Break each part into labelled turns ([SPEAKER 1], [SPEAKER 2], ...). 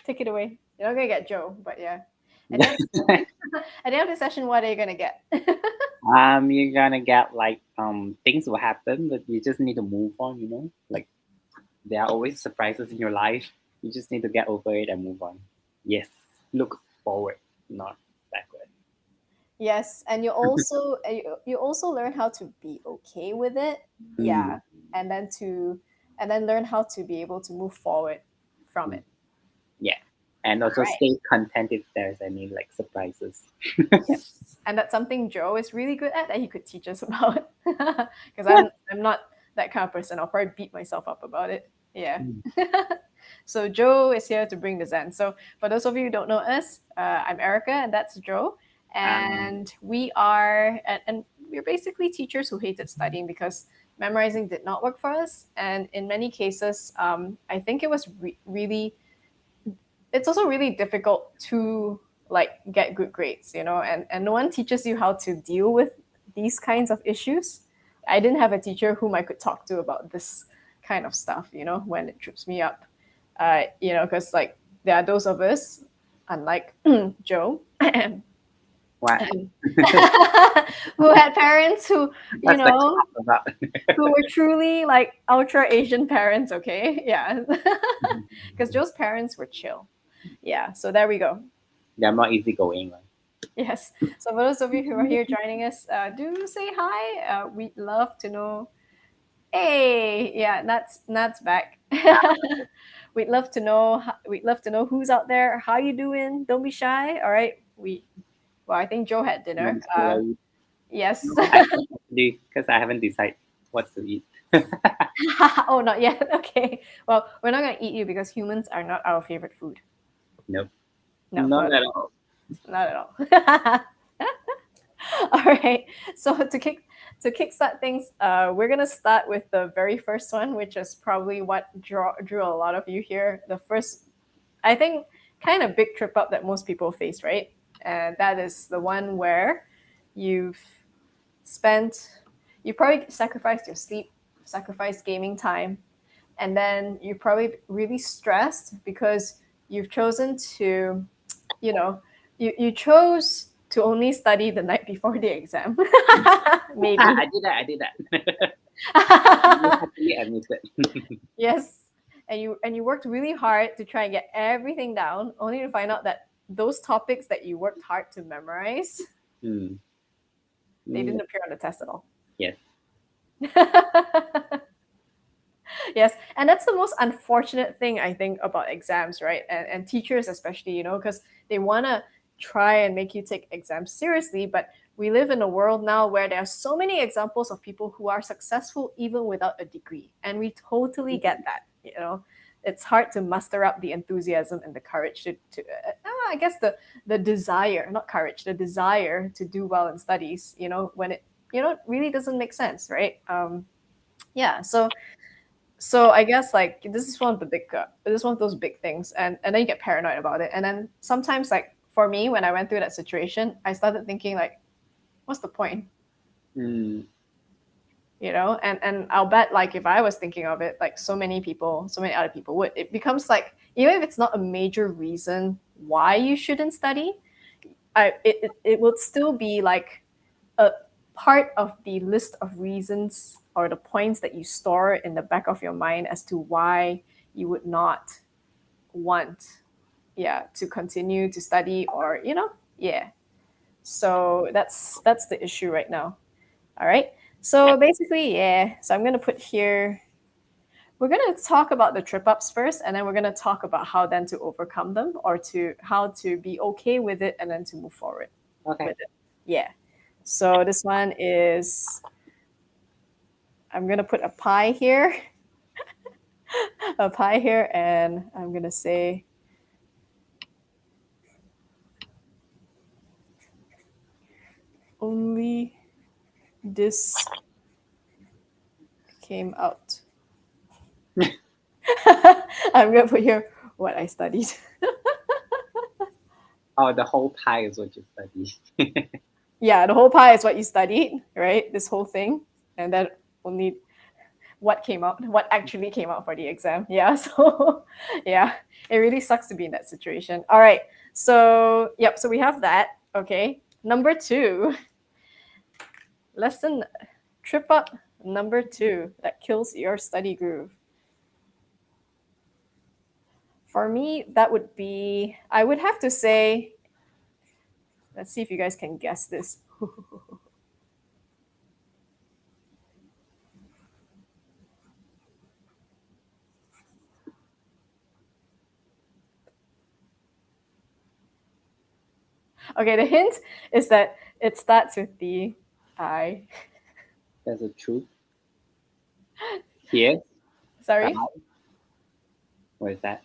[SPEAKER 1] Take it away. You're not gonna get Joe, but yeah. At the end of at the end of the session, what are you gonna get?
[SPEAKER 2] You're gonna get like things will happen, but you just need to move on. Like there are always surprises in your life. You just need to get over it and move on. Yes, look forward, not backward.
[SPEAKER 1] Yes, and you also learn how to be okay with it.
[SPEAKER 2] Mm,
[SPEAKER 1] Yeah, and then to and then learn how to be able to move forward from
[SPEAKER 2] mm,
[SPEAKER 1] it.
[SPEAKER 2] yeah, and also
[SPEAKER 1] Right.
[SPEAKER 2] stay content if there's any like surprises.
[SPEAKER 1] Yes, and that's something Joe is really good at that he could teach us about. Because I'm not that kind of person. I'll probably beat myself up about it. Yeah.
[SPEAKER 2] Mm.
[SPEAKER 1] So Joe is here to bring the Zen. So for those of you who don't know us, I'm Erica, and that's Joe,
[SPEAKER 2] Um,
[SPEAKER 1] and and we're basically teachers who hated studying because memorizing did not work for us, and in many cases, I think it was really it's also really difficult to like get good grades, and no one teaches you how to deal with these kinds of issues. I didn't have a teacher whom I could talk to about this kind of stuff, when it trips me up. Because like there are those of us, unlike Joe,
[SPEAKER 2] what?
[SPEAKER 1] who had parents who, you
[SPEAKER 2] What's the
[SPEAKER 1] know,
[SPEAKER 2] class about?
[SPEAKER 1] who were truly like ultra Asian parents, okay? Yeah. Because Joe's parents were chill. Yeah, so there we go.
[SPEAKER 2] They're more easygoing. Right?
[SPEAKER 1] Yes. So for those of you who are here joining us, do say hi. We'd love to know. Hey, yeah, Nat's back. We'd love to know who's out there. How you doing? Don't be shy. All right. Well, I think Joe had dinner.
[SPEAKER 2] Mom's worried.
[SPEAKER 1] Yes.
[SPEAKER 2] No, I actually because I haven't decided what to eat.
[SPEAKER 1] Oh, not yet. Okay. Well, we're not gonna eat you because humans are not our favorite food.
[SPEAKER 2] Nope,
[SPEAKER 1] No,
[SPEAKER 2] not
[SPEAKER 1] not
[SPEAKER 2] at all.
[SPEAKER 1] not at all. All right. So to kickstart things, we're gonna start with the very first one, which is probably what drew a lot of you here. The first, I think, kind of big trip up that most people face, right? And that is the one where you've spent, you probably sacrificed your sleep, sacrificed gaming time, and then you're probably really stressed because you've chosen to, you know, you chose to only study the night before the exam. Maybe.
[SPEAKER 2] I did that. I did that. You happily admitted.
[SPEAKER 1] Yes. And you worked really hard to try and get everything down, only to find out that those topics that you worked hard to memorize,
[SPEAKER 2] Hmm.
[SPEAKER 1] they
[SPEAKER 2] Mm,
[SPEAKER 1] didn't appear on the test at all.
[SPEAKER 2] yes.
[SPEAKER 1] Yes, and that's the most unfortunate thing I think about exams, right? And teachers especially, because they want to try and make you take exams seriously, but we live in a world now where there are so many examples of people who are successful even without a degree, and we totally get that. It's hard to muster up the enthusiasm and the courage to I guess the desire, not courage, the desire to do well in studies, when it really doesn't make sense, right? Yeah, so I guess like this is one of those big things, and then you get paranoid about it, and then sometimes like for me when I went through that situation, I started thinking like, what's the point?
[SPEAKER 2] Mm,
[SPEAKER 1] And I'll bet like if I was thinking of it, like so many other people would. It becomes like even if it's not a major reason why you shouldn't study, it would still be like a part of the list of reasons or the points that you store in the back of your mind as to why you would not want, yeah, to continue to study, or yeah. So that's the issue right now. All right.
[SPEAKER 2] yeah.
[SPEAKER 1] So basically, yeah. So I'm gonna put here. We're gonna talk about the trip ups first, and then we're gonna talk about how then to overcome them, or to how to be okay with it, and then to move forward
[SPEAKER 2] Okay.
[SPEAKER 1] with it. Yeah. So this one is, I'm gonna put a pie here, a pie here, and I'm gonna say only this came out. I'm gonna put here what I studied.
[SPEAKER 2] Oh, the whole pie is what you study.
[SPEAKER 1] Yeah, the whole pie is what you studied, right? This whole thing, and then only. what actually came out for the exam. Yeah. So yeah, it really sucks to be in that situation. All right. So yep, so we have that. Okay. Number two, lesson trip up number two that kills your study groove. For me, that would be, I would have to say, let's see if you guys can guess this. Okay, the hint is that it starts with the I.
[SPEAKER 2] That's the truth. Here,
[SPEAKER 1] Sorry.
[SPEAKER 2] die. What is that?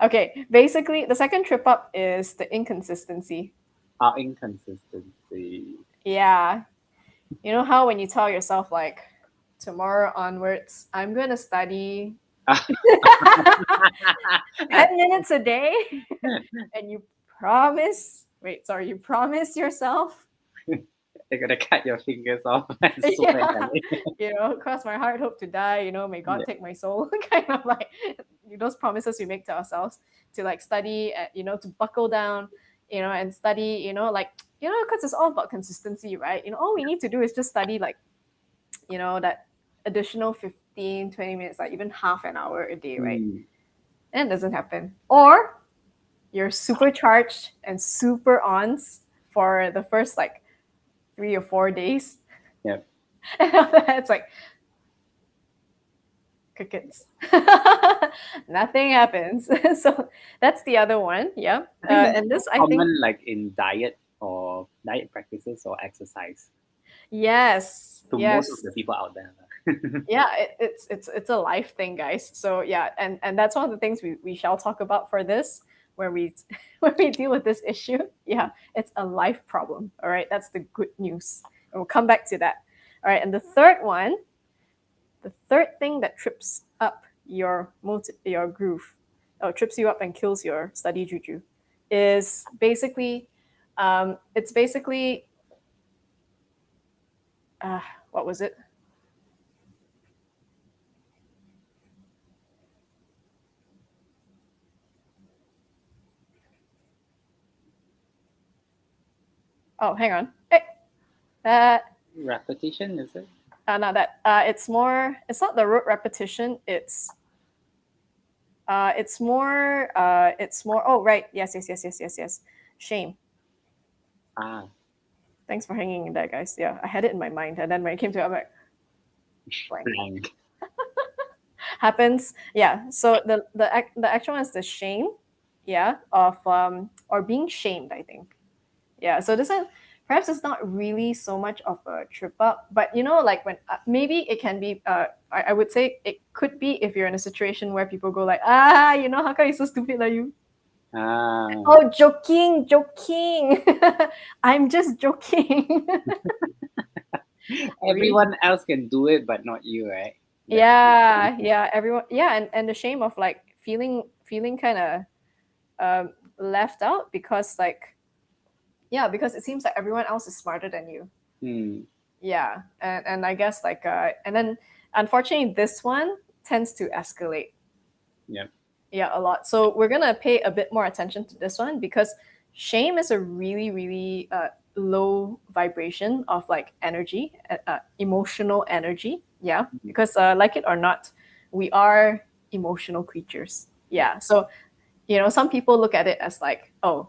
[SPEAKER 1] Okay, basically, the second trip up is the inconsistency.
[SPEAKER 2] Our inconsistency.
[SPEAKER 1] Yeah. You know how when you tell yourself, like, tomorrow onwards, I'm going to study 10 minutes a day, and you promise, wait, sorry, you promise yourself.
[SPEAKER 2] They're gonna cut your fingers off and swear
[SPEAKER 1] Yeah,
[SPEAKER 2] at it.
[SPEAKER 1] cross my heart, hope to die, may God
[SPEAKER 2] Yeah.
[SPEAKER 1] take my soul, kind of like those promises we make to ourselves to like study, to buckle down, and study, because it's all about consistency, right? All we need to do is just study like, that additional 15, 20 minutes, like even half an hour a day, right?
[SPEAKER 2] Mm,
[SPEAKER 1] And it doesn't happen. Or you're supercharged and super ons for the first like 3 or 4 days.
[SPEAKER 2] yep.
[SPEAKER 1] And after that, it's like crickets. Nothing happens. So that's the other one. Yeah.
[SPEAKER 2] I think that's
[SPEAKER 1] And
[SPEAKER 2] so
[SPEAKER 1] this, I think,
[SPEAKER 2] common, like in diet or diet practices or exercise
[SPEAKER 1] yes,
[SPEAKER 2] to most of
[SPEAKER 1] yes.
[SPEAKER 2] the people out there.
[SPEAKER 1] Yeah, it's a life thing, guys. So yeah, and that's one of the things we shall talk about for this, where we when we deal with this issue. Yeah, it's a life problem. All right, that's the good news, and we'll come back to that. All right, and the third one, the third thing that trips up your groove, or trips you up and kills your study juju, is basically, it's basically, uh, what was it? Oh, hang on. Hey, that
[SPEAKER 2] Repetition, is it?
[SPEAKER 1] not that. It's more. It's not the rote repetition. It's more. It's more. Oh, right. Yes, yes, yes, yes, yes, yes. Shame.
[SPEAKER 2] Ah,
[SPEAKER 1] Thanks for hanging in there, guys. Yeah, I had it in my mind, and then when it came to it, I'm like, blank.
[SPEAKER 2] blank.
[SPEAKER 1] Happens. Yeah. So the actual one is the shame. Yeah. Of or being shamed, I think. Yeah. So this one, perhaps it's not really so much of a trip up, but like when maybe it can be. I would say it could be if you're in a situation where people go like, how come you so stupid like you?
[SPEAKER 2] Ah,
[SPEAKER 1] Oh, joking, joking. I'm just joking. Really?
[SPEAKER 2] everyone else can do it, but not you, right? That's
[SPEAKER 1] Yeah, yeah. Everyone. Yeah, and the shame of like feeling kind of left out because like, yeah, because it seems like everyone else is smarter than you.
[SPEAKER 2] hmm,
[SPEAKER 1] Yeah, and I guess like and then unfortunately this one tends to escalate.
[SPEAKER 2] yep.
[SPEAKER 1] Yeah, a lot. So we're gonna pay a bit more attention to this one because shame is a really really low vibration of like energy, emotional energy. Yeah,
[SPEAKER 2] Mhm.
[SPEAKER 1] because like it or not, we are emotional creatures.
[SPEAKER 2] Yep.
[SPEAKER 1] Yeah. So some people look at it as like, oh,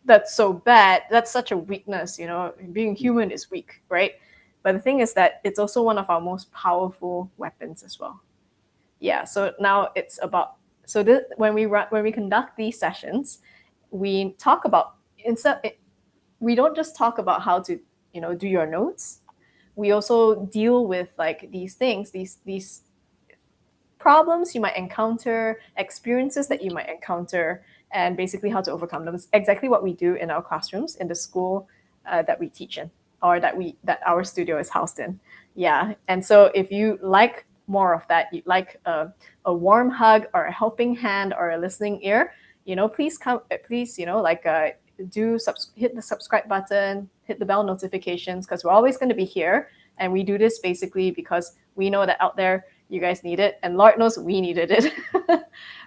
[SPEAKER 1] that's so bad. That's such a weakness. Being human is weak, right? But the thing is that it's also one of our most powerful weapons as well. Yeah. So now it's about, so when we conduct these sessions, we talk about, instead we don't just talk about how to do your notes. We also deal with like these things, these problems you might encounter, experiences that you might encounter, and basically how to overcome them. It's exactly what we do in our classrooms in the school that we teach in, or that our studio is housed in. Yeah, and so if you like more of that, you like a warm hug or a helping hand or a listening ear, please come, please, like hit the subscribe button, hit the bell notifications, because we're always going to be here, and we do this basically because we know that out there You guys need it, and Lord knows we needed it.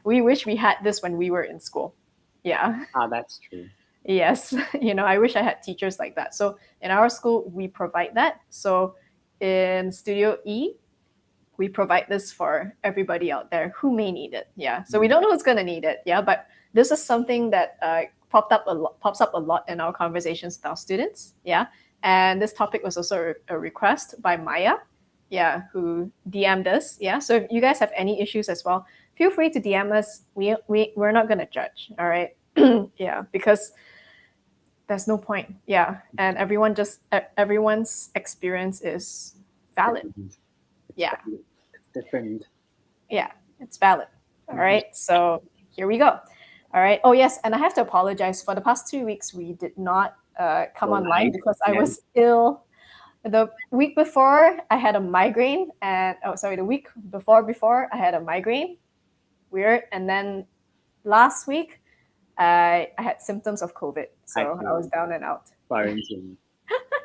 [SPEAKER 1] We wish we had this when we were in school. Yeah.
[SPEAKER 2] Ah, that's true.
[SPEAKER 1] Yes. I wish I had teachers like that. So in our school, we provide that. So in Studio E, we provide this for everybody out there who may need it. Yeah. So we
[SPEAKER 2] Mm.
[SPEAKER 1] don't know who's gonna need it. Yeah. But this is something that pops up a lot in our conversations with our students. Yeah. And this topic was also a request by Maya. Yeah, who DM'd us. Yeah. So if you guys have any issues as well, feel free to DM us. We're not gonna judge. All right. Yeah, because there's no point. Yeah. And everyone's experience is valid.
[SPEAKER 2] Different. It's
[SPEAKER 1] Yeah.
[SPEAKER 2] valid. It's different.
[SPEAKER 1] Yeah, it's valid. All
[SPEAKER 2] Mhm.
[SPEAKER 1] right, so here we go. All right. Oh yes, and I have to apologize for the past 2 weeks. We did not come
[SPEAKER 2] Go
[SPEAKER 1] online
[SPEAKER 2] live.
[SPEAKER 1] because I
[SPEAKER 2] Yeah.
[SPEAKER 1] was ill. The week before, I had a migraine, and oh, sorry, the week before I had a migraine. Weird. And then last week, I had symptoms of COVID,
[SPEAKER 2] I
[SPEAKER 1] so I was
[SPEAKER 2] feel
[SPEAKER 1] down and out,
[SPEAKER 2] quarantine.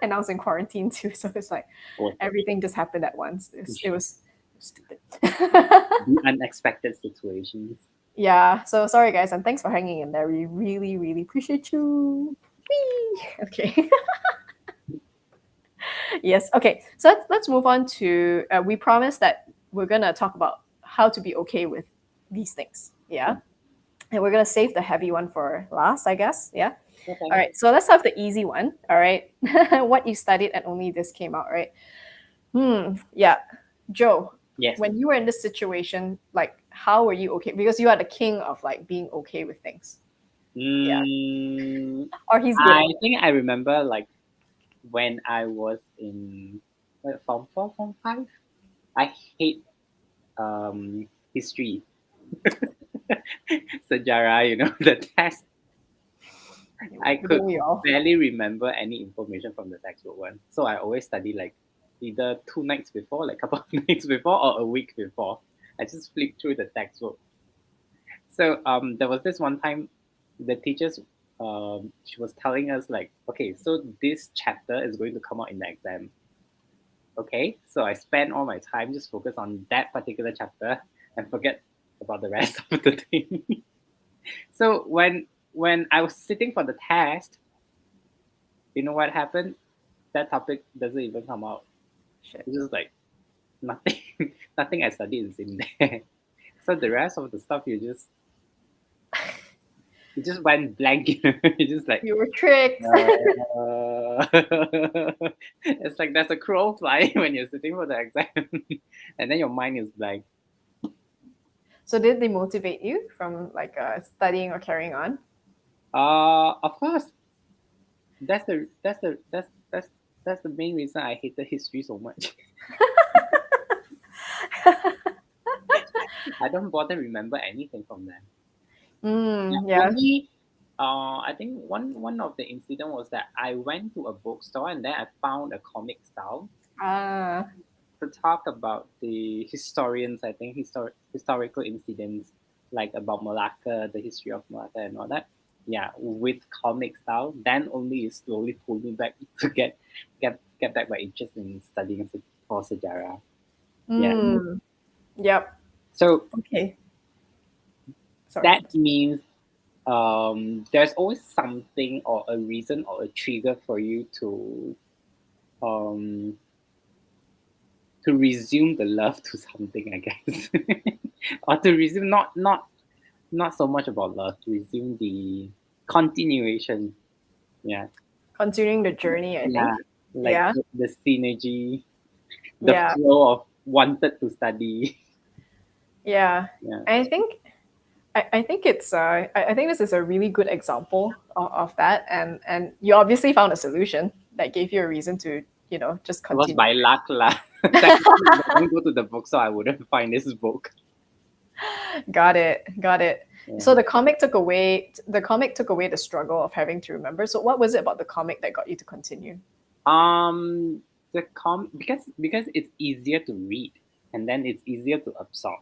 [SPEAKER 1] and I was in quarantine too. So it's like
[SPEAKER 2] Or
[SPEAKER 1] everything just happened at once. It was stupid.
[SPEAKER 2] the unexpected situations.
[SPEAKER 1] Yeah, so sorry guys, and thanks for hanging in there. We really, really appreciate you. Whee! Okay. Yes. Okay. So let's move on to. We promised that we're gonna talk about how to be okay with these things. Yeah, and we're gonna save the heavy one for last, I guess. Yeah. All
[SPEAKER 2] Okay.
[SPEAKER 1] right. So let's have the easy one. All right. What you studied and only this came out, right? Yeah. Joe,
[SPEAKER 2] Yes.
[SPEAKER 1] when you were in this situation, like, how were you okay? Because you are the king of like being okay with things. Yeah.
[SPEAKER 2] Mm,
[SPEAKER 1] Or he's good
[SPEAKER 2] I
[SPEAKER 1] at it.
[SPEAKER 2] think I remember like when I was in what, form 4, form 5. I hate history. Sejarah, the test. I could
[SPEAKER 1] Don't we all?
[SPEAKER 2] barely remember any information from the textbook one. So I always study like either 2 nights before, like a couple of nights before, or a week before. I just flip through the textbook. So there was this one time the teachers she was telling us like, okay, so this chapter is going to come out in the exam. Okay, so I spend all my time just focus on that particular chapter and forget about the rest of the thing. So when I was sitting for the test, you know what happened? That topic doesn't even come out.
[SPEAKER 1] Shit.
[SPEAKER 2] It's just like nothing, nothing I studied is in there. So the rest of the stuff you just went blank. You just like
[SPEAKER 1] You were tricked.
[SPEAKER 2] uh, it's like there's a crow flying when you're sitting for the exam, and then your mind is blank.
[SPEAKER 1] So did they motivate you from like studying or carrying on?
[SPEAKER 2] Of course, that's the main reason I hated history so much. I don't bother remember anything from them. Yeah,
[SPEAKER 1] Yeah.
[SPEAKER 2] only I think one of the incident was that I went to a bookstore and then I found a comic style
[SPEAKER 1] Ah,
[SPEAKER 2] to talk about the historians. I think historical incidents like about Malacca, the history of Malacca, and all that. Yeah, with comic style. Then only it slowly pulled me back to get back my interest in studying for sejarah. Yeah.
[SPEAKER 1] yep.
[SPEAKER 2] So
[SPEAKER 1] Okay. Sorry.
[SPEAKER 2] that means there's always something or a reason or a trigger for you um, to resume the love to something, I guess, or to resume not so much about love, to resume the continuation. Yeah,
[SPEAKER 1] Continuing the journey, I
[SPEAKER 2] yeah,
[SPEAKER 1] think.
[SPEAKER 2] like
[SPEAKER 1] Yeah.
[SPEAKER 2] the synergy, the
[SPEAKER 1] Yeah.
[SPEAKER 2] flow of wanted to study.
[SPEAKER 1] Yeah.
[SPEAKER 2] Yeah,
[SPEAKER 1] I think I think it's I think this is a really good example of that, and you obviously found a solution that gave you a reason to just
[SPEAKER 2] it was
[SPEAKER 1] continue.
[SPEAKER 2] by luck lah. Technically, if I don't go to the bookstore, I wouldn't find this book.
[SPEAKER 1] Got it. Got it.
[SPEAKER 2] Yeah.
[SPEAKER 1] So the comic took away the struggle of having to remember. So what was it about the comic that got you to continue?
[SPEAKER 2] The because it's easier to read and then it's easier to absorb.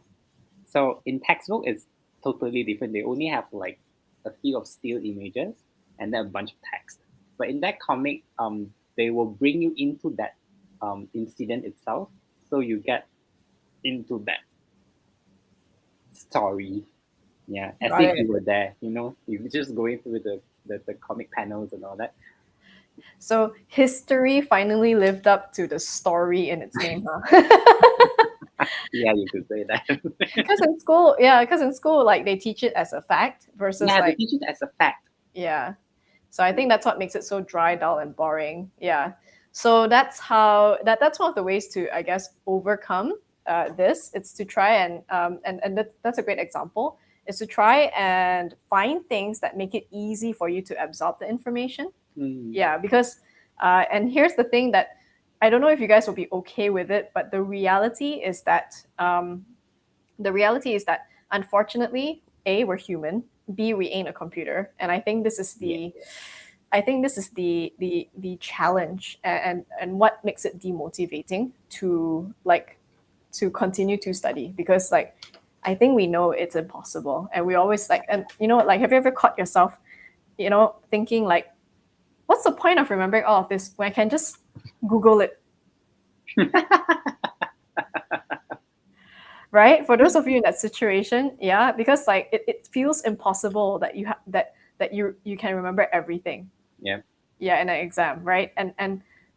[SPEAKER 2] So in textbook, it's totally different. They only have like a few of still images and then a bunch of text. But in that comic, they will bring you into that incident itself. So you get into that story. Yeah, as
[SPEAKER 1] Got
[SPEAKER 2] if you
[SPEAKER 1] it.
[SPEAKER 2] were there, you're just going through the comic panels and all that.
[SPEAKER 1] So history finally lived up to the story in its name, huh?
[SPEAKER 2] Yeah, you could say that.
[SPEAKER 1] Because in school, like they teach it as a fact versus
[SPEAKER 2] Yeah, they
[SPEAKER 1] like,
[SPEAKER 2] teach it as a fact.
[SPEAKER 1] yeah. So I think that's what makes it so dry, dull, and boring. Yeah. So that's one of the ways to, I guess, overcome this. It's to try and that's a great example. Is to try and find things that make it easy for you to absorb the information.
[SPEAKER 2] Mm,
[SPEAKER 1] Yeah, because and here's the thing that I don't know if you guys will be okay with it, but the reality is that unfortunately, A, we're human, B, we ain't a computer. And
[SPEAKER 2] yeah.
[SPEAKER 1] I think this is the challenge and what makes it demotivating to continue to study because like I think we know it's impossible and we always like and you know like have you ever caught yourself thinking like what's the point of remembering all of this when I can just Google it, right? For those of you in that situation, yeah, because like it feels impossible that you can remember everything.
[SPEAKER 2] Yeah.
[SPEAKER 1] Yeah, in an exam, right? And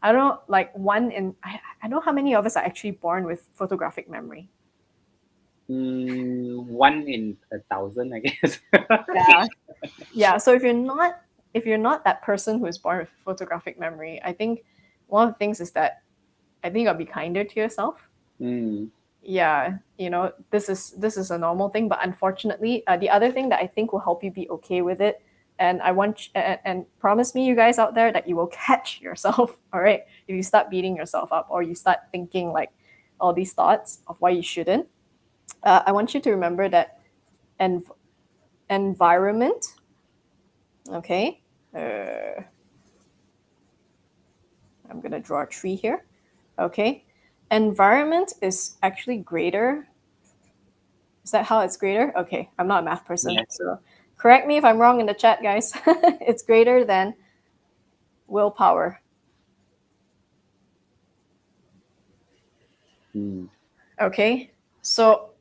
[SPEAKER 1] I don't know, like I know how many of us are actually born with photographic memory.
[SPEAKER 2] One in a thousand, I guess.
[SPEAKER 1] Yeah. Yeah. So if you're not that person who is born with photographic memory, I think one of the things is that I think I'll be kinder to yourself.
[SPEAKER 2] Mm,
[SPEAKER 1] Yeah, this is a normal thing, but unfortunately, the other thing that I think will help you be okay with it, and and promise me, you guys out there, that you will catch yourself. All right, if you start beating yourself up or you start thinking like all these thoughts of why you shouldn't, I want you to remember that env- environment. Okay, uh, I'm gonna draw a tree here. Okay, environment is actually greater. Is that how it's greater? Okay, I'm not a math person,
[SPEAKER 2] yeah.
[SPEAKER 1] so correct me if I'm wrong in the chat, guys. It's greater than willpower.
[SPEAKER 2] Mm,
[SPEAKER 1] Okay, so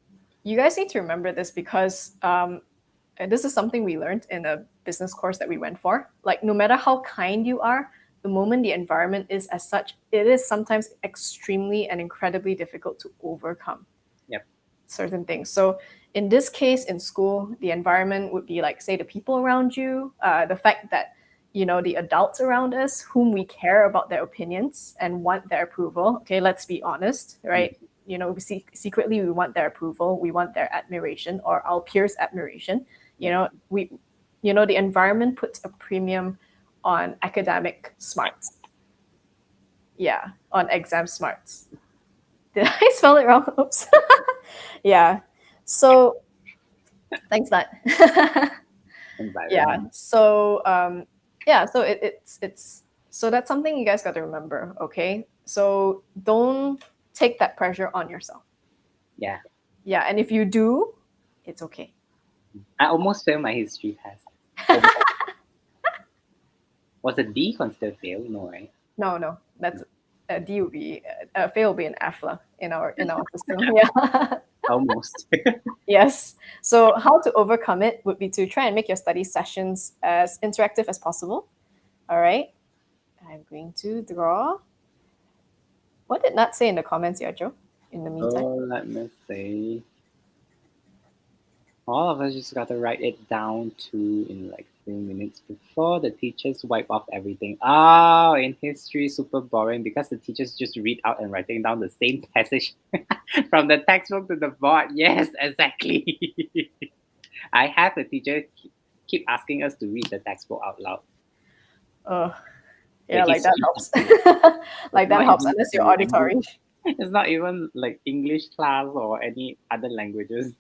[SPEAKER 1] you guys need to remember this because and this is something we learned in a business course that we went for. Like, no matter how kind you are, the moment the environment is as such, it is sometimes extremely and incredibly difficult to overcome
[SPEAKER 2] yep.
[SPEAKER 1] certain things. So in this case, in school, the environment would be like, say, the people around you, the fact that the adults around us, whom we care about their opinions and want their approval. Okay, let's be honest,
[SPEAKER 2] Mm,
[SPEAKER 1] right? Secretly we want their approval, we want their admiration or our peers' admiration.
[SPEAKER 2] yep.
[SPEAKER 1] The environment puts a premium on academic smarts. Yeah, on exam smarts. Did I spell it wrong? Oops. Yeah. So thanks, Nat. Yeah.
[SPEAKER 2] Environment.
[SPEAKER 1] It's so that's something you guys got to remember. Okay. So don't take that pressure on yourself.
[SPEAKER 2] Yeah.
[SPEAKER 1] Yeah. And if you do, it's okay.
[SPEAKER 2] I almost failed my history test. Almost. Was a D considered fail? No, right?
[SPEAKER 1] No, no, that's a D will be a fail will be an F lah in our system. Yeah.
[SPEAKER 2] Almost.
[SPEAKER 1] Yes. So how to overcome it would be to try and make your study sessions as interactive as possible. All right. I'm going to draw. What did Nat say in the comments, yeah, Joe? In the meantime.
[SPEAKER 2] Let me see. All of us just gotta write it down to in like 3 minutes before the teachers wipe off everything. Oh, in history, super boring because the teachers just read out and writing down the same passage from the textbook to the board. Yes, exactly. I have a teacher keep asking us to read the textbook out loud.
[SPEAKER 1] Oh,
[SPEAKER 2] The
[SPEAKER 1] yeah, like that
[SPEAKER 2] history
[SPEAKER 1] helps.
[SPEAKER 2] textbook. It's
[SPEAKER 1] Like that
[SPEAKER 2] not
[SPEAKER 1] helps,
[SPEAKER 2] even
[SPEAKER 1] unless you're
[SPEAKER 2] the English.
[SPEAKER 1] auditory.
[SPEAKER 2] It's not even like English class or any other languages.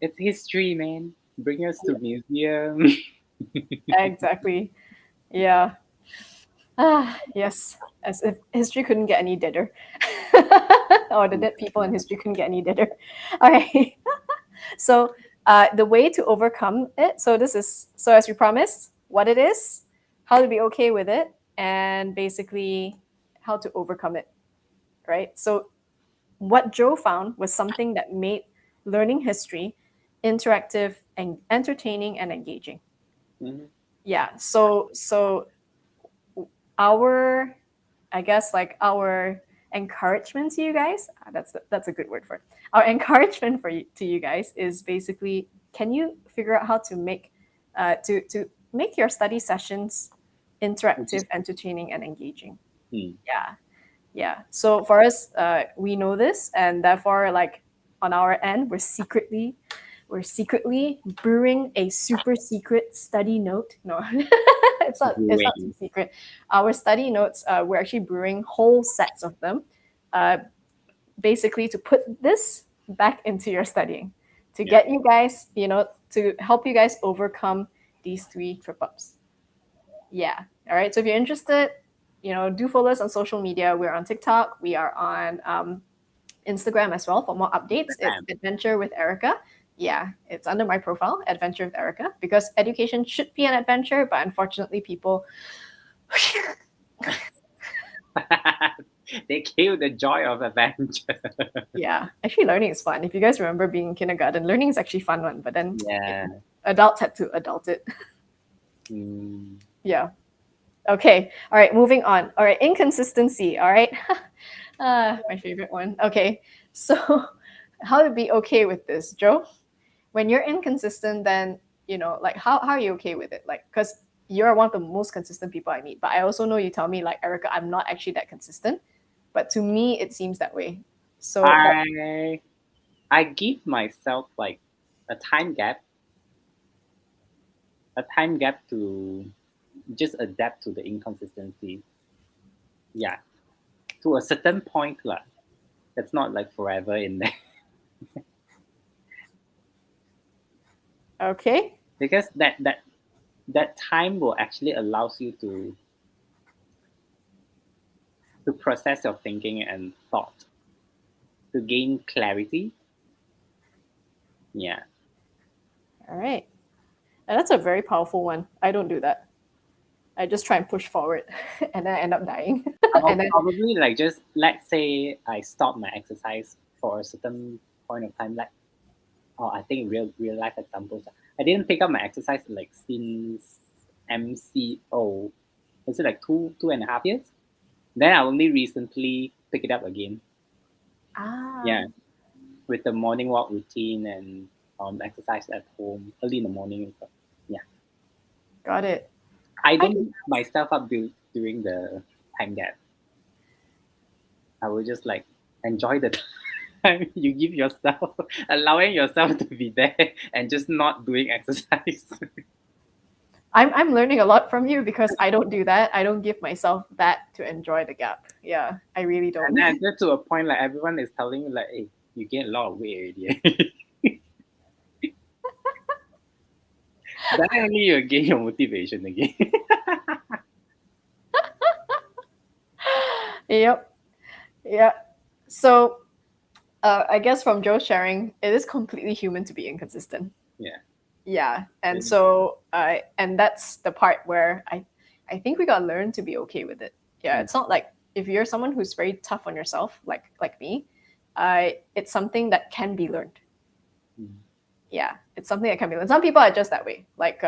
[SPEAKER 2] It's history, man. Bring us to museum.
[SPEAKER 1] Exactly. Yeah. Ah, yes. As if history couldn't get any deader. Or the dead people in history couldn't get any deader. All right. So the way to overcome it, so as we promised, what it is, how to be okay with it, and basically how to overcome it, right? So what Joe found was something that made learning history interactive and entertaining and engaging.
[SPEAKER 2] Mm-hmm.
[SPEAKER 1] Yeah. So our, I guess, like our encouragement to you guys, that's a good word for it. Our encouragement to you guys is basically, can you figure out how to to make your study sessions interactive,
[SPEAKER 2] Just,
[SPEAKER 1] entertaining, and engaging?
[SPEAKER 2] mm,
[SPEAKER 1] Yeah, yeah. So for us, we know this, and therefore, like on our end, we're secretly brewing a super secret study note. No, it's not too
[SPEAKER 2] brewing.
[SPEAKER 1] secret. Our study notes, we're actually brewing whole sets of them, uh, basically to put this back into your studying, to
[SPEAKER 2] Yeah.
[SPEAKER 1] get you guys, to help you guys overcome these three trip ups. Yeah. All right. So if you're interested, do follow us on social media. We're on TikTok. We are on Instagram as well for more updates. It's
[SPEAKER 2] Bam.
[SPEAKER 1] Adventure with Erica. Yeah, it's under my profile, Adventure with Erica, because education should be an adventure, but unfortunately, people.
[SPEAKER 2] They kill the joy of adventure.
[SPEAKER 1] Yeah, actually, learning is fun. If you guys remember being in kindergarten, learning is actually fun one, but then
[SPEAKER 2] Yeah.
[SPEAKER 1] adults had to adult it.
[SPEAKER 2] Mm,
[SPEAKER 1] Yeah. Okay. All right. Moving on. All right. Inconsistency. All right. My favorite one. Okay. So, how to be okay with this, Joe? When you're inconsistent, then like how are you okay with it? Like, because you're one of the most consistent people I meet, but I also know you tell me like, Erica, I'm not actually that consistent, but to me it seems that way. So, like,
[SPEAKER 2] I I give myself like a time gap, to just adapt to the inconsistency. Yeah, to a certain point lah. It's not like forever in there
[SPEAKER 1] okay,
[SPEAKER 2] because that time will actually allows you to process your thinking and thought, to gain clarity. Yeah.
[SPEAKER 1] all right, and that's a very powerful one. I don't do that. I just try and push forward, and then I end up dying,
[SPEAKER 2] I'll
[SPEAKER 1] and then
[SPEAKER 2] probably like just let's say I stop my exercise for a certain point of time. Like, oh, I think real life examples. I didn't pick up my exercise like since MCO. Was it like two and a half years? Then I only recently pick it up again.
[SPEAKER 1] ah,
[SPEAKER 2] Yeah, with the morning walk routine and exercise at home early in the morning and stuff. Yeah,
[SPEAKER 1] got it.
[SPEAKER 2] I
[SPEAKER 1] I
[SPEAKER 2] don't
[SPEAKER 1] think
[SPEAKER 2] beat myself up during the time gap. I will just like enjoy the time you give yourself, allowing yourself to be there and just not doing exercise.
[SPEAKER 1] I'm learning a lot from you because I don't do that. I don't give myself that to enjoy the gap. Yeah, I really
[SPEAKER 2] And
[SPEAKER 1] don't.
[SPEAKER 2] then I get to a point like everyone is telling you like, hey, you gain a lot of weight already. Then only you gain your motivation again.
[SPEAKER 1] Yep. Yeah. So, I guess from Joe's sharing, it is completely human to be inconsistent.
[SPEAKER 2] Yeah.
[SPEAKER 1] Yeah, and
[SPEAKER 2] Then,
[SPEAKER 1] so and that's the part where I think we gotta learn to be okay with it. Yeah,
[SPEAKER 2] mm,
[SPEAKER 1] it's not like if you're someone who's very tough on yourself, like me, it's something that can be learned.
[SPEAKER 2] mm,
[SPEAKER 1] Yeah, it's something that can be learned. Some people are just that way. Like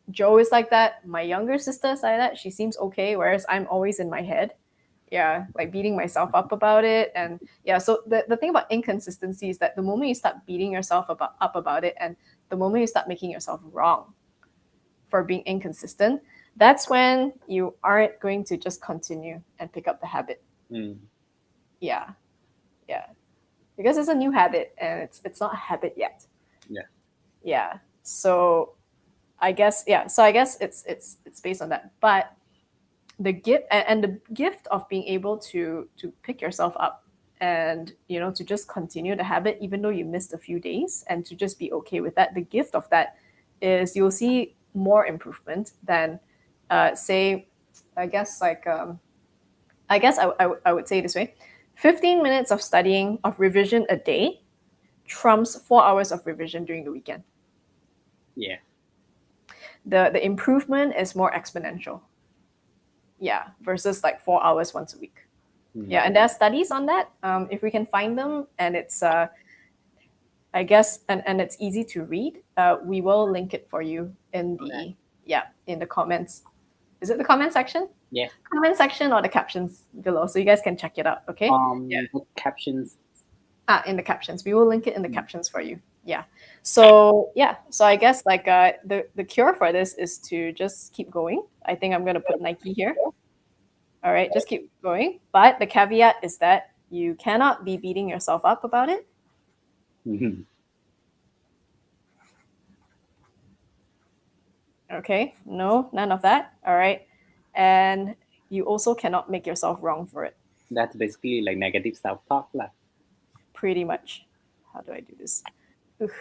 [SPEAKER 1] Joe is like that. My younger sister is like that. She seems okay, whereas I'm always in my head. Yeah, like beating myself up about it. And yeah, so the thing about inconsistency is that the moment you start beating yourself up about it, and the moment you start making yourself wrong for being inconsistent, that's when you aren't going to just continue and pick up the habit.
[SPEAKER 2] mm,
[SPEAKER 1] Yeah, yeah, because it's a new habit and it's not a habit yet.
[SPEAKER 2] yeah.
[SPEAKER 1] Yeah, so I guess, yeah, so I guess it's based on that. But the gift, and the gift of being able to pick yourself up, and to just continue the habit even though you missed a few days, and to just be okay with that, the gift of that is you'll see more improvement than, say, I guess, like, I would say it this way: 15 minutes of studying, of revision a day, trumps 4 hours of revision during the weekend.
[SPEAKER 2] Yeah.
[SPEAKER 1] The improvement is more exponential. Yeah, versus like 4 hours once a week.
[SPEAKER 2] Mm.
[SPEAKER 1] Yeah, and there are studies on that. If we can find them, and it's I guess, and it's easy to read, we will link it for you in
[SPEAKER 2] Okay.
[SPEAKER 1] the, yeah, in the comments. Is it the comment section?
[SPEAKER 2] Yes.
[SPEAKER 1] Comment section or the captions below, so you guys can check it out. Okay. Yeah.
[SPEAKER 2] The captions.
[SPEAKER 1] In the captions, we will link it in the
[SPEAKER 2] Mm.
[SPEAKER 1] captions for you. Yeah. So yeah, so I guess like the cure for this is to just keep going. I think I'm gonna put Nike here. All right, just keep going. But the caveat is that you cannot be beating yourself up about it.
[SPEAKER 2] Mhm.
[SPEAKER 1] Okay, no, none of that. All right. And you also cannot make yourself wrong for it,
[SPEAKER 2] That's basically like negative self-talk lah.
[SPEAKER 1] pretty much. How do I do this? Ugh.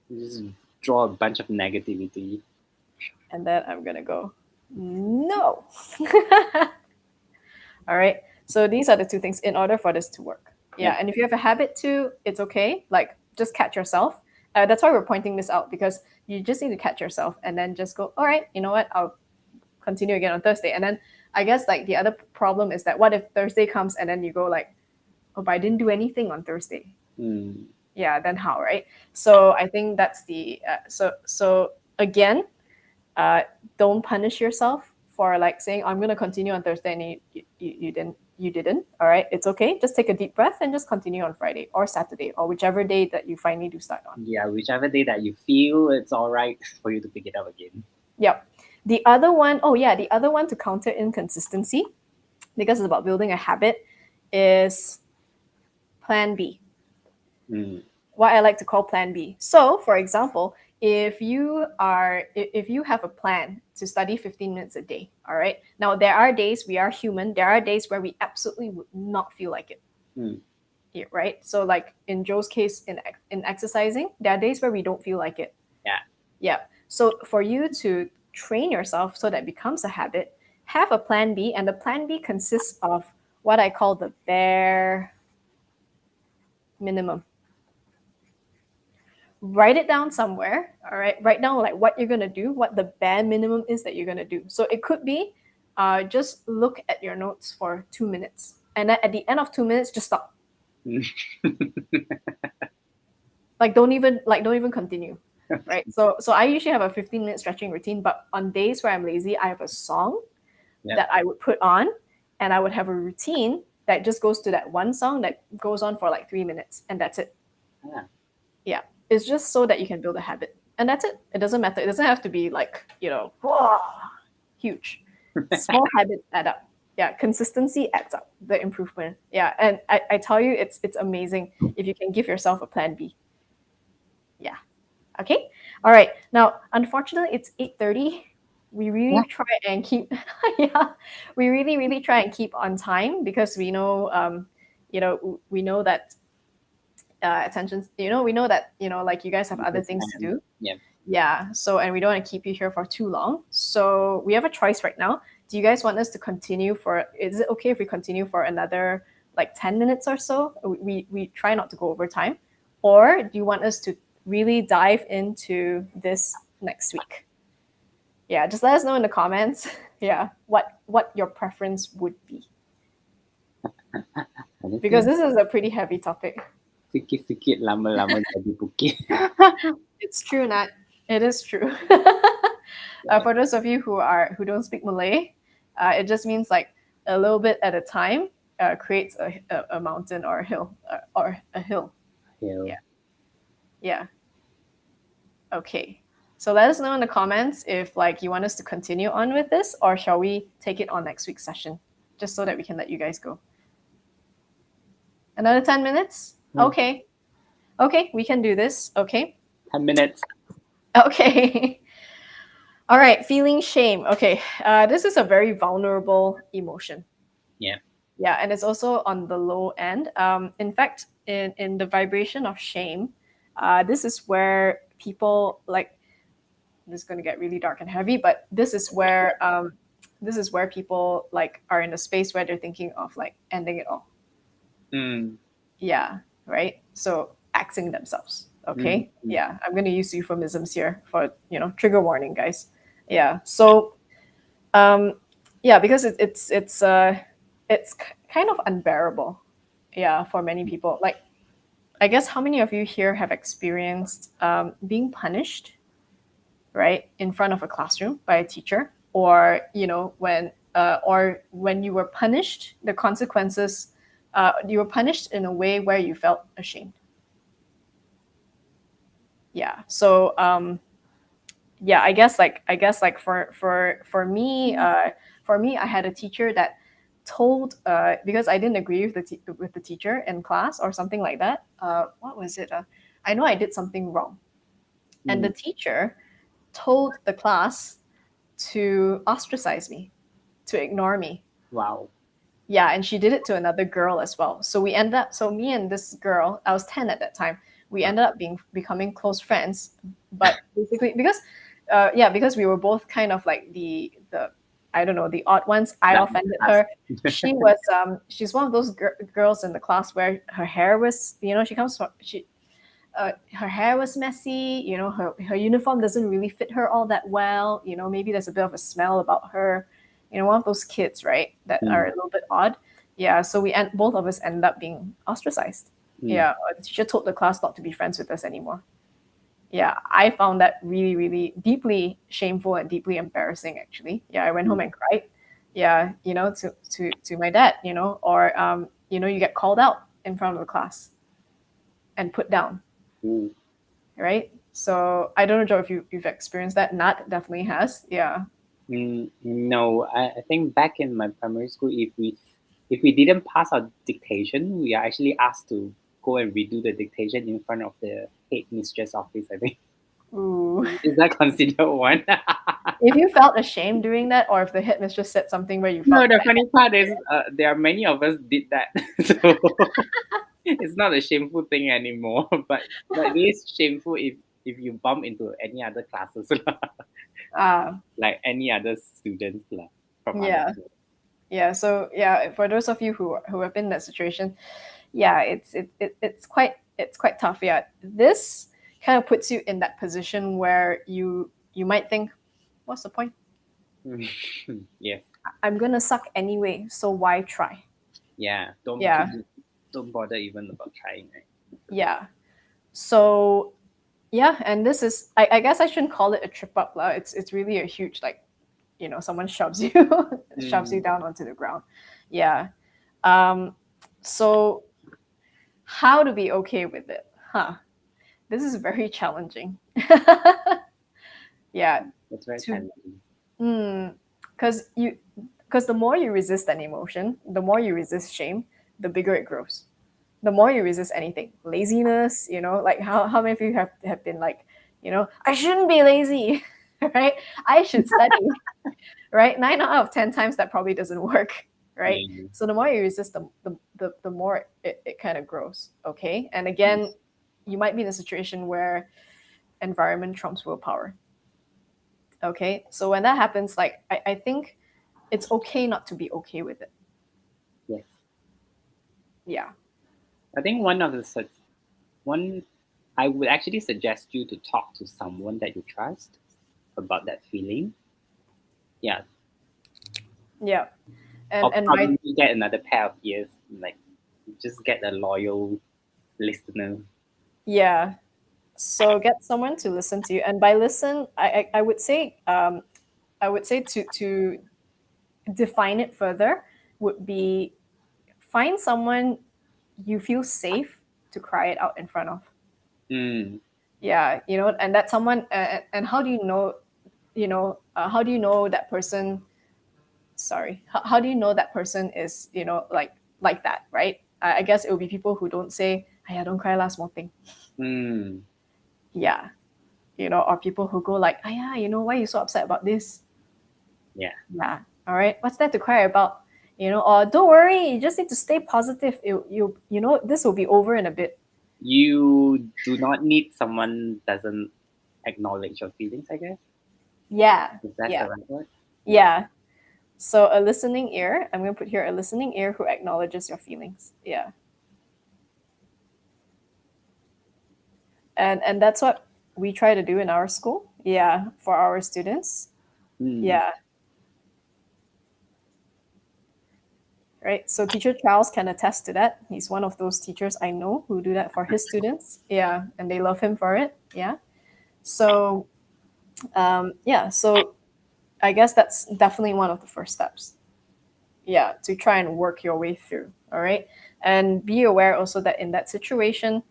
[SPEAKER 2] You just draw a bunch of negativity.
[SPEAKER 1] And then I'm gonna go, no. All right. So these are the two things in order for this to work.
[SPEAKER 2] Yeah.
[SPEAKER 1] Yeah. And if you have a habit too, it's okay. Like just catch yourself. That's why we're pointing this out, because you just need to catch yourself and then just go, all right, you know what? I'll continue again on Thursday. And then I guess like the other problem is that what if Thursday comes and then you go like, oh, but I didn't do anything on Thursday.
[SPEAKER 2] Mm.
[SPEAKER 1] Yeah, then how, right? So I think that's the so again, uh, don't punish yourself for like saying I'm gonna continue on Thursday and you didn't. All right, it's okay. Just take a deep breath and just continue on Friday or Saturday or whichever day that you finally do start on.
[SPEAKER 2] Yeah, whichever day that you feel it's all right for you to pick it up again.
[SPEAKER 1] Yep. The other one, oh yeah, the other one to counter inconsistency, because it's about building a habit, is Plan B.
[SPEAKER 2] Mm.
[SPEAKER 1] What I like to call Plan B. So, for example, if you have a plan to study 15 minutes a day, all right. Now there are days, we are human. There are days where we absolutely would not feel like it.
[SPEAKER 2] Mm.
[SPEAKER 1] Yeah, right. So, like in Joe's case, in exercising, there are days where we don't feel like it.
[SPEAKER 2] Yeah.
[SPEAKER 1] Yeah. So for you to train yourself so that it becomes a habit, have a Plan B, and the Plan B consists of what I call the bare minimum. Write it down somewhere. All right, write down like what you're gonna do, what the bare minimum is that you're gonna do. So it could be just look at your notes for 2 minutes, and then at the end of 2 minutes just stop.
[SPEAKER 2] Mm.
[SPEAKER 1] Like don't even continue. Right. So I usually have a 15-minute stretching routine, but on days where I'm lazy, I have a song
[SPEAKER 2] Yeah.
[SPEAKER 1] that I would put on, and I would have a routine that just goes to that one song that goes on for like 3 minutes, and that's it.
[SPEAKER 2] Ah.
[SPEAKER 1] Yeah, it's just so that you can build a habit, and that's it. It doesn't matter. It doesn't have to be like whoa, huge. Small habits add up. Yeah, consistency adds up. The improvement. Yeah, and I tell you, it's amazing if you can give yourself a plan B. Yeah. Okay. All right. Now, unfortunately, it's 8:30. We
[SPEAKER 2] Yeah.
[SPEAKER 1] really try and keep, yeah, we really try and keep on time because we know that attention, we know that, like you guys have other
[SPEAKER 2] Because,
[SPEAKER 1] things to do.
[SPEAKER 2] yeah.
[SPEAKER 1] Yeah. So, and we don't want to keep you here for too long. So we have a choice right now. Do you guys want us to continue for, is it okay if we continue for another like 10 minutes or so? We try not to go over time. Or do you want us to really dive into this next week? Yeah, just let us know in the comments. Yeah, what your preference would be, because this is a pretty heavy topic.
[SPEAKER 2] Sikit-sikit lama-lama jadi bukit.
[SPEAKER 1] It's true, Nat. It is true. For those of you who don't speak Malay, it just means like a little bit at a time creates a mountain or a hill or a hill.
[SPEAKER 2] Yeah.
[SPEAKER 1] Yeah. Yeah. Okay. So let us know in the comments if like you want us to continue on with this, or shall we take it on next week's session, just so that we can let you guys go. Another 10 minutes?
[SPEAKER 2] Hmm.
[SPEAKER 1] Okay. Okay, we can do this. Okay.
[SPEAKER 2] 10 minutes.
[SPEAKER 1] Okay. All right, feeling shame. Okay, this is a very vulnerable emotion.
[SPEAKER 2] Yeah.
[SPEAKER 1] Yeah, and it's also on the low end. In fact, in the vibration of shame, this is where people like. This is going to get really dark and heavy, but this is where people like are in a space where they're thinking of like ending it all.
[SPEAKER 2] Mm.
[SPEAKER 1] Yeah, right. So axing themselves. Okay.
[SPEAKER 2] Mm.
[SPEAKER 1] Yeah, I'm going to use euphemisms here for trigger warning, guys. Yeah. So, yeah, because it's kind of unbearable. Yeah, for many people. Like, I guess how many of you here have experienced being punished, right, in front of a classroom by a teacher, or when you were punished, the consequences, you were punished in a way where you felt ashamed. Yeah. So yeah, I guess like for me, I had a teacher that told because I didn't agree with the teacher in class or something like that. What was it? I know I did something wrong, and the
[SPEAKER 2] Mm.
[SPEAKER 1] teacher told the class to ostracize me, to ignore me.
[SPEAKER 2] Wow.
[SPEAKER 1] Yeah, and she did it to another girl as well. So me and this girl, I was 10 at that time. We ended up becoming close friends, but basically because we were both kind of like the I don't know, the odd ones. I
[SPEAKER 2] That
[SPEAKER 1] offended
[SPEAKER 2] that's
[SPEAKER 1] her. She's one of those girls in the class where her hair was, she comes from she her hair was messy. Her uniform doesn't really fit her all that well. Maybe there's a bit of a smell about her. One of those kids, right, that are a
[SPEAKER 2] mm,
[SPEAKER 1] little bit odd. Yeah, so both of us ended up being ostracized.
[SPEAKER 2] mm,
[SPEAKER 1] Yeah, the teacher told the class not to be friends with us anymore. Yeah, I found that really, really deeply shameful and deeply embarrassing. Actually, yeah, I went home
[SPEAKER 2] mm,
[SPEAKER 1] and cried. Yeah, to my dad. Or you get called out in front of the class and put down,
[SPEAKER 2] mm.
[SPEAKER 1] right? So I don't know, Joe, if you've experienced that. Nat definitely has. Yeah.
[SPEAKER 2] No, I think back in my primary school, if we didn't pass our dictation, we are actually asked to go and redo the dictation in front of the head mistress office. I think
[SPEAKER 1] Ooh.
[SPEAKER 2] is that considered one?
[SPEAKER 1] If you felt ashamed doing that, or if the headmistress said something where you
[SPEAKER 2] No,
[SPEAKER 1] felt
[SPEAKER 2] the
[SPEAKER 1] bad.
[SPEAKER 2] funny part is there are many of us did that, so it's not a shameful thing anymore. But it is shameful if you bump into any other classes, lah. Like any other students lah, from other
[SPEAKER 1] Yeah.
[SPEAKER 2] schools.
[SPEAKER 1] Yeah. So yeah, for those of you who have been in that situation, yeah, it's quite tough. Yeah. This kind of puts you in that position where you might think, what's the point?
[SPEAKER 2] Yes,
[SPEAKER 1] I'm gonna suck anyway, so why try?
[SPEAKER 2] yeah.
[SPEAKER 1] Yeah.
[SPEAKER 2] Don't bother even about trying. Right?
[SPEAKER 1] Yeah. So yeah, and this is I guess I shouldn't call it a trip up lah. It's really a huge, like, someone shoves you shoves you
[SPEAKER 2] Mm,
[SPEAKER 1] down onto the ground. Yeah. Um so how to be okay with it? Huh. This is very challenging. Yeah.
[SPEAKER 2] that's very
[SPEAKER 1] To
[SPEAKER 2] challenging.
[SPEAKER 1] mm, cuz you because the more you resist an emotion, the more you resist shame, the bigger it grows. The more you resist anything, laziness, like how many of you have been like, I shouldn't be lazy, right? I should study, right? 9 out of 10 times that probably doesn't work, right?
[SPEAKER 2] Yeah.
[SPEAKER 1] So the more you resist, the more it kind of grows. Okay. And
[SPEAKER 2] Yes.
[SPEAKER 1] again, you might be in a situation where environment trumps willpower. Okay. So when that happens, like, I think it's okay not to be okay with it.
[SPEAKER 2] Yes.
[SPEAKER 1] Yeah.
[SPEAKER 2] I think one I would actually suggest you to talk to someone that you trust about that feeling. Yeah.
[SPEAKER 1] Yeah. and
[SPEAKER 2] Or
[SPEAKER 1] and by
[SPEAKER 2] probably get another pair of ears. Like just get a loyal listener.
[SPEAKER 1] yeah. So get someone to listen to you, and by listen, I would say to define it further would be find someone you feel safe to cry it out in front of.
[SPEAKER 2] Mm.
[SPEAKER 1] Yeah, and that someone, and how do you know, how do you know that person? Sorry, how do you know that person is, like that, right? I guess it would be people who don't say, "Hey, don't cry, last small thing."
[SPEAKER 2] Mm.
[SPEAKER 1] Yeah, or people who go like, "Ah, yeah, why are you so upset about this?"
[SPEAKER 2] Yeah.
[SPEAKER 1] Yeah. All right. What's there to cry about? Or don't worry, you just need to stay positive. This will be over in a bit.
[SPEAKER 2] You do not need someone doesn't acknowledge your feelings, I guess.
[SPEAKER 1] Yeah.
[SPEAKER 2] Is that
[SPEAKER 1] Yeah.
[SPEAKER 2] the right word? Yeah.
[SPEAKER 1] Yeah. So a listening ear, I'm going to put here a listening ear who acknowledges your feelings. Yeah. And that's what we try to do in our school. Yeah, for our students.
[SPEAKER 2] Mm.
[SPEAKER 1] Yeah. right? So teacher Charles can attest to that. He's one of those teachers I know who do that for his students. Yeah, and they love him for it. Yeah. So yeah, so I guess that's definitely one of the first steps. Yeah, to try and work your way through. All right, and be aware also that in that situation,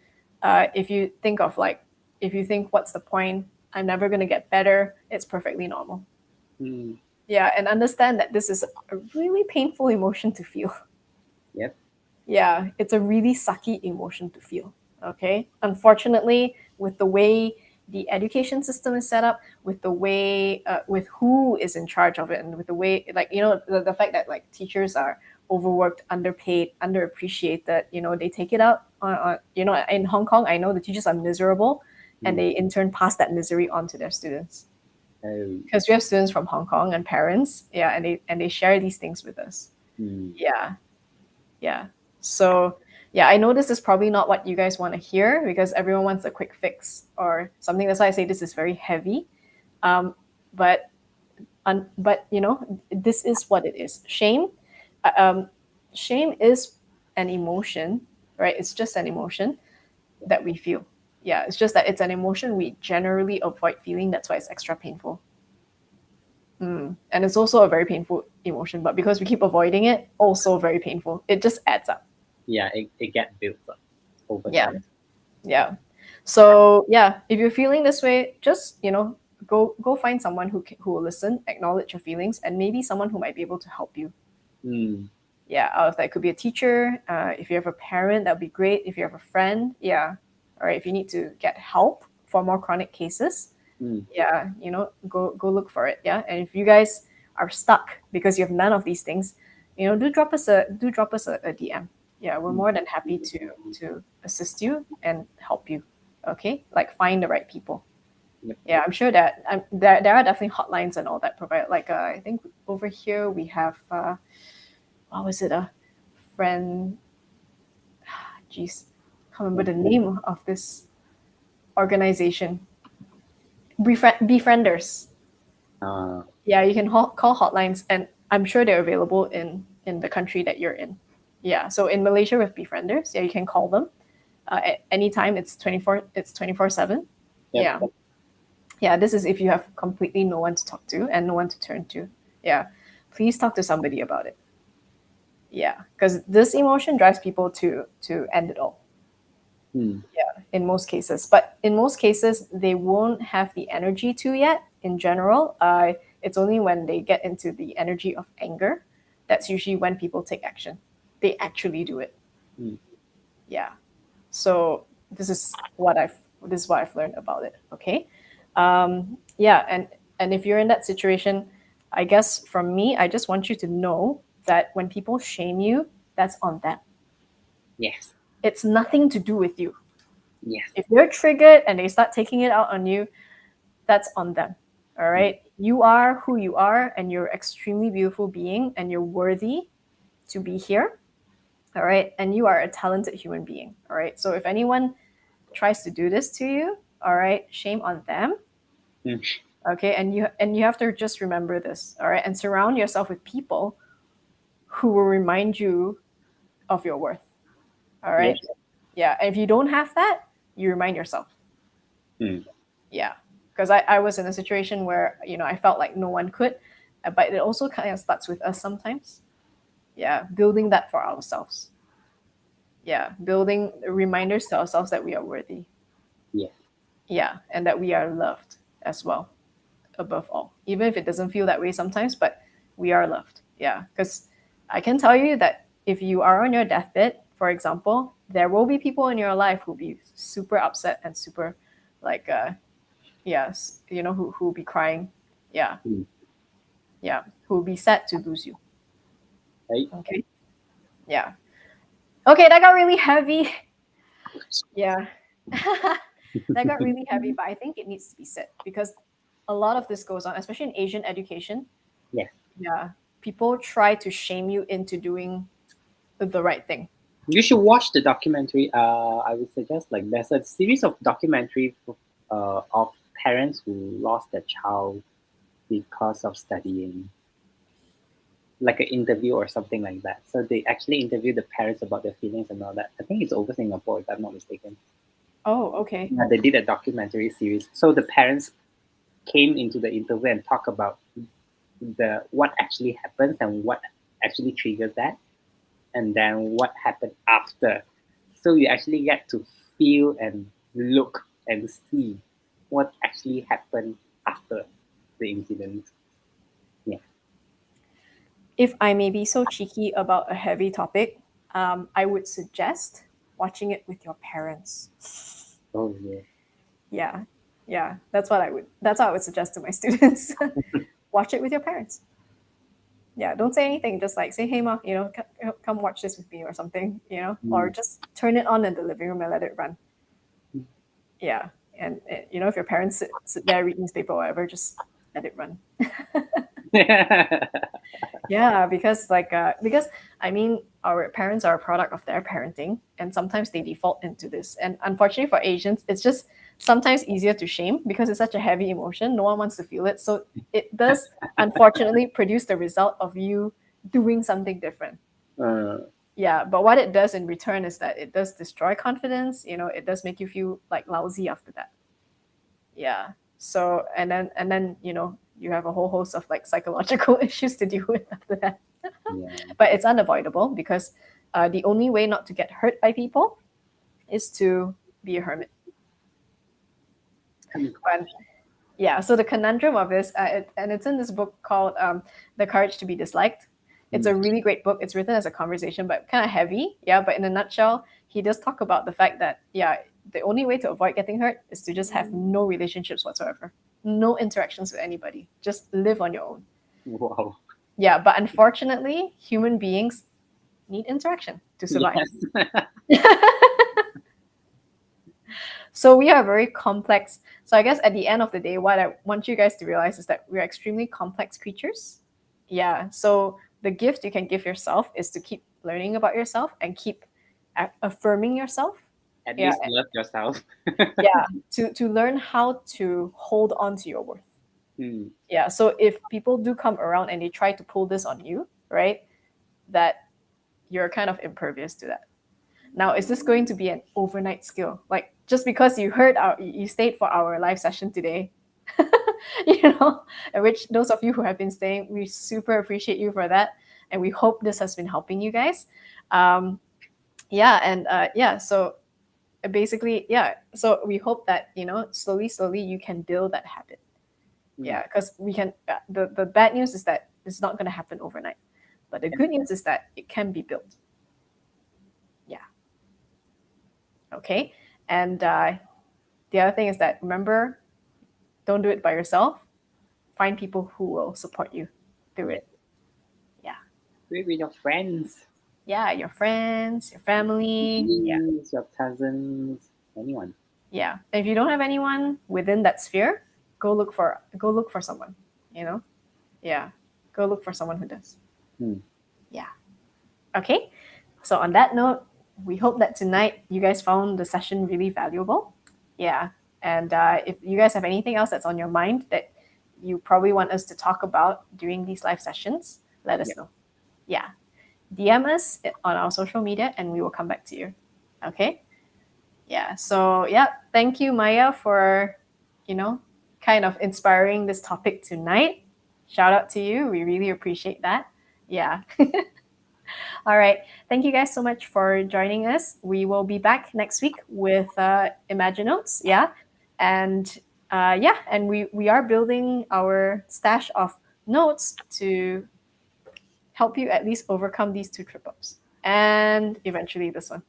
[SPEAKER 1] if you think of like, if you think, what's the point? I'm never gonna get better. It's perfectly normal.
[SPEAKER 2] Mm.
[SPEAKER 1] Yeah, and understand that this is a really painful emotion to feel.
[SPEAKER 2] Yep.
[SPEAKER 1] Yeah, it's a really sucky emotion to feel. Okay. Unfortunately, with the way the education system is set up, with the way, with who is in charge of it, and with the way, like, the fact that like teachers are overworked, underpaid, underappreciated, they take it out on, in Hong Kong, I know the teachers are miserable and
[SPEAKER 2] Mm.
[SPEAKER 1] they in turn pass that misery on to their students.
[SPEAKER 2] Oh.
[SPEAKER 1] Because we have students from Hong Kong and parents, yeah, and they share these things with us.
[SPEAKER 2] Mm.
[SPEAKER 1] Yeah. Yeah. So, yeah, I know this is probably not what you guys want to hear because everyone wants a quick fix or something. That's why I say this is very heavy. Um, but but this is what it is. Uh, um, shame is an emotion, right? It's just an emotion that we feel. Yeah, it's just that it's an emotion we generally avoid feeling. That's why it's extra painful. And it's also a very painful emotion, but because we keep avoiding it, also very painful. It just adds up.
[SPEAKER 2] Yeah, it get built up over
[SPEAKER 1] Yeah.
[SPEAKER 2] time.
[SPEAKER 1] Yeah. So yeah, if you're feeling this way, just go find someone who will listen, acknowledge your feelings, and maybe someone who might be able to help you.
[SPEAKER 2] Mm.
[SPEAKER 1] Yeah, if that could be a teacher. If you have a parent, that would be great. If you have a friend, yeah. All right. If you need to get help for more chronic cases,
[SPEAKER 2] Mm.
[SPEAKER 1] yeah, go look for it. Yeah, and if you guys are stuck because you have none of these things, do drop us a DM. Yeah, we're
[SPEAKER 2] Mm.
[SPEAKER 1] more than happy to assist you and help you. Okay, like find the right people.
[SPEAKER 2] Yep.
[SPEAKER 1] Yeah, I'm sure that there are definitely hotlines and all that provided. Like I think over here we have what was it, a friend? Jeez, can't remember the name of this organization. Befrienders.
[SPEAKER 2] Uh,
[SPEAKER 1] Yeah, you can call hotlines, and I'm sure they're available in the country that you're in. Yeah, so in Malaysia with befrienders, yeah, you can call them at any time. It's 24/7.
[SPEAKER 2] yep.
[SPEAKER 1] Yeah, yeah. This is if you have completely no one to talk to and no one to turn to. Yeah, please talk to somebody about it. Yeah, because this emotion drives people to end it all.
[SPEAKER 2] Mm.
[SPEAKER 1] Yeah, in most cases, but in most cases they won't have the energy to yet. In general, it's only when they get into the energy of anger, that's usually when people take action. They actually do it.
[SPEAKER 2] Mm.
[SPEAKER 1] Yeah. So this is what I've learned about it. Okay. Yeah, and if you're in that situation, I guess from me, I just want you to know that when people shame you, that's on them.
[SPEAKER 2] Yes.
[SPEAKER 1] It's nothing to do with you.
[SPEAKER 2] Yes.
[SPEAKER 1] If they're triggered and they start taking it out on you, that's on them. All
[SPEAKER 2] Mm.
[SPEAKER 1] right. You are who you are, and you're extremely beautiful being, and you're worthy to be here. All right. And you are a talented human being. All right. So if anyone tries to do this to you, all right, shame on them.
[SPEAKER 2] Mm.
[SPEAKER 1] Okay. And you have to just remember this. All right. And surround yourself with people who will remind you of your worth. All
[SPEAKER 2] Yes.
[SPEAKER 1] right. Yeah. And if you don't have that, you remind yourself.
[SPEAKER 2] Mm.
[SPEAKER 1] Yeah, because I was in a situation where I felt like no one could, but it also kind of starts with us sometimes. Yeah, building that for ourselves. Yeah, building reminders to ourselves that we are worthy.
[SPEAKER 2] Yes.
[SPEAKER 1] Yeah, and that we are loved as well, above all, even if it doesn't feel that way sometimes, but we are loved. Yeah, because I can tell you that if you are on your deathbed, for example, there will be people in your life who'll be super upset and super like yes, who will be crying. Yeah,
[SPEAKER 2] Mm.
[SPEAKER 1] yeah, who will be sad to lose you.
[SPEAKER 2] Right.
[SPEAKER 1] Okay. Yeah. Okay, that got really heavy. Yeah. That got really heavy, but I think it needs to be said because a lot of this goes on, especially in Asian education.
[SPEAKER 2] Yes.
[SPEAKER 1] Yeah. People try to shame you into doing the right thing.
[SPEAKER 2] You should watch the documentary. I would suggest like there's a series of documentary of parents who lost their child because of studying. like an interview or something like that. So they actually interview the parents about their feelings and all that. I think it's over Singapore, if I'm not mistaken.
[SPEAKER 1] Oh, okay.
[SPEAKER 2] Yeah, they did a documentary series. So the parents came into the interview and talk about the what actually happens and what actually triggers that, and then what happened after. So you actually get to feel and look and see what actually happened after the incident. Yeah.
[SPEAKER 1] If I may be so cheeky about a heavy topic, I would suggest watching it with your parents.
[SPEAKER 2] Oh yeah.
[SPEAKER 1] Yeah, yeah, that's what I would. That's what I would suggest to my students. Watch it with your parents. Yeah, don't say anything. Just like say, "Hey, ma, come watch this with me" or something. Or
[SPEAKER 2] Mm.
[SPEAKER 1] just turn it on in the living room and let it run. Yeah, and if your parents sit there read newspaper or whatever, just let it run. Yeah, because I mean our parents are a product of their parenting, and sometimes they default into this. And unfortunately for Asians, it's just sometimes easier to shame because it's such a heavy emotion. No one wants to feel it, so it does unfortunately produce the result of you doing something different.
[SPEAKER 2] uh,
[SPEAKER 1] Yeah, but what it does in return is that it does destroy confidence. It does make you feel like lousy after that. Yeah. So and then you have a whole host of like psychological issues to deal with after that.
[SPEAKER 2] yeah.
[SPEAKER 1] But it's unavoidable because the only way not to get hurt by people is to be a hermit. But yeah, so the conundrum of this, and it's in this book called "The Courage to Be Disliked." It's
[SPEAKER 2] Mm.
[SPEAKER 1] a really great book. It's written as a conversation, but kind of heavy. Yeah, but in a nutshell, he does talk about the fact that the only way to avoid getting hurt is to just have no relationships whatsoever, no interactions with anybody, just live on your own.
[SPEAKER 2] Wow.
[SPEAKER 1] Yeah, but unfortunately, human beings need interaction to survive.
[SPEAKER 2] Yes.
[SPEAKER 1] So we are very complex. So I guess at the end of the day, what I want you guys to realize is that we're extremely complex creatures. Yeah. So the gift you can give yourself is to keep learning about yourself and keep affirming yourself.
[SPEAKER 2] At
[SPEAKER 1] Yeah.
[SPEAKER 2] least love yourself.
[SPEAKER 1] Yeah. To learn how to hold on to your worth.
[SPEAKER 2] Mm.
[SPEAKER 1] Yeah. So if people do come around and they try to pull this on you, right, that you're kind of impervious to that. Now, is this going to be an overnight skill? Like just because you stayed for our live session today, you know, and which those of you who have been staying, we super appreciate you for that, and we hope this has been helping you guys. Um, yeah, and yeah, so basically, yeah, so we hope that slowly, slowly you can build that habit.
[SPEAKER 2] Mm.
[SPEAKER 1] Yeah, because we can. The bad news is that it's not going to happen overnight, but the good news is that it can be built. Yeah. Okay. And the other thing is that remember, don't do it by yourself. Find people who will support you through
[SPEAKER 2] Yeah.
[SPEAKER 1] it. Yeah.
[SPEAKER 2] Be with your friends,
[SPEAKER 1] Yeah, your friends, your family. Yeah.
[SPEAKER 2] niece, your cousins, anyone.
[SPEAKER 1] Yeah. And if you don't have anyone within that sphere, go look for someone, you know? Yeah. Go look for someone who does.
[SPEAKER 2] Mm.
[SPEAKER 1] Yeah. Okay. So on that note, we hope that tonight you guys found the session really valuable. Yeah. And if you guys have anything else that's on your mind that you probably want us to talk about during these live sessions, let us
[SPEAKER 2] Yeah.
[SPEAKER 1] know. Yeah. DM us on our social media and we will come back to you. Okay? Yeah. So, yeah, thank you, Maya, for, you know, kind of inspiring this topic tonight. Shout out to you. We really appreciate that. Yeah. All right. Thank you guys so much for joining us. We will be back next week with Imagine Notes. Yeah. And yeah, and we are building our stash of notes to help you at least overcome these two trip ups and eventually this one.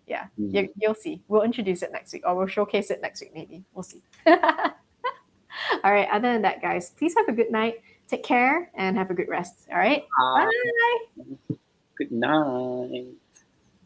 [SPEAKER 1] Yeah,
[SPEAKER 2] Mm.
[SPEAKER 1] you'll see. We'll introduce it next week or we'll showcase it next week, maybe. We'll see. All right. Other than that, guys, please have a good night. Take care and have a good rest. All right.
[SPEAKER 2] Ah,
[SPEAKER 1] Bye.
[SPEAKER 2] good night.